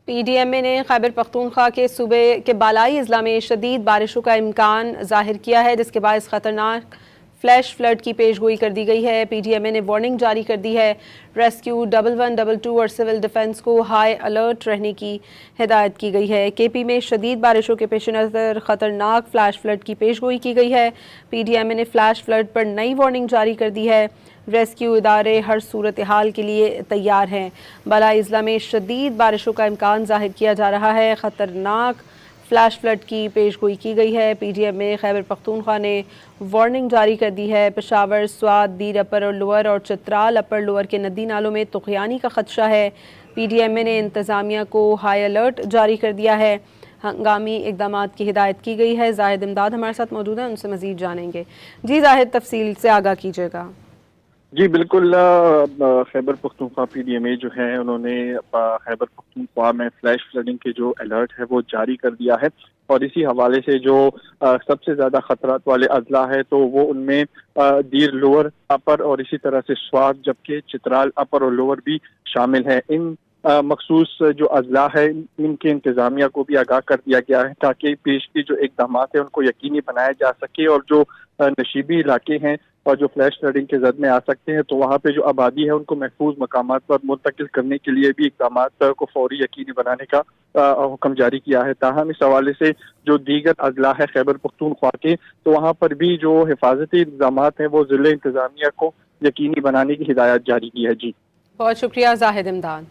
P D M ए ने खैबर पख्तूनख्वा के सूबे के बालाई अजला में शदीद बारिशों का इम्कान जाहिर किया है, जिसके बायस खतरनाक फ्लैश फ्लड की पेशगोई कर दी गई है। पी डी एम ए ने वार्निंग जारी कर दी है। रेस्क्यू 1122 और सिविल डिफेंस को हाई अलर्ट रहने की हिदायत की गई है। के पी में शदीद बारिशों के पेश नज़र खतरनाक फ्लैश फ्लड की पेशगोई की गई है। पी डी एम ए ने फ्लैश फ्लड पर नई वार्निंग जारी कर दी है। रेस्क्यू इदारे हर सूरत हाल के लिए तैयार हैं। बालाई अजला में शदीद बारिशों का इम्कान जाहिर किया जा रहा है। ख़तरनाक फ्लैश फ्लड की पेशगोई की गई है। P D M A Khyber Pakhtunkhwa ने वार्निंग जारी कर दी है। पेशावर, स्वात, दीर अपर और लोअर और चित्राल अपर लोअर के नदी नालों में तुग़यानी का खदशा है। पी डी एम ए ने इंतज़ामिया को हाई अलर्ट जारी कर दिया है। हंगामी इकदामात की हिदायत की गई है। जाहिद इमदाद हमारे साथ मौजूद है, उनसे मज़ीद जानेंगे। जी जाहिद, तफसील से आगाह कीजिएगा। जी बिल्कुल, खैबर पख्तूनख्वा PDMA जो है उन्होंने खैबर पख्तूनख्वा में फ्लैश फ्लडिंग के जो अलर्ट है वो जारी कर दिया है। और इसी हवाले से जो सबसे ज़्यादा खतरात वाले अजला है तो वो उनमें दीर लोअर अपर और इसी तरह से स्वात, जबकि चित्राल अपर और लोअर भी शामिल है। इन मखसूस जो अजला है इनके इंतज़ामिया को भी आगाह कर दिया गया है ताकि पेश की जो इक़दाम है उनको यकीनी बनाया जा सके और जो नशीबी इलाके हैं और जो फ्लैश फ्लडिंग के जद में आ सकते हैं तो वहाँ पे जो आबादी है उनको महफूज मकामात पर मुंतकिल करने के लिए भी इक़दामात को फौरी यकीनी बनाने का हुक्म जारी किया है। ताहम इस हवाले से जो दीगर अजला है खैबर पख्तूनख्वा के, तो वहाँ पर भी जो हिफाजती इंतज़ामात हैं वो ज़िले इंतज़ामिया को यकीनी बनाने की हिदायत जारी की है। जी बहुत शुक्रिया जाहिद इमदाद।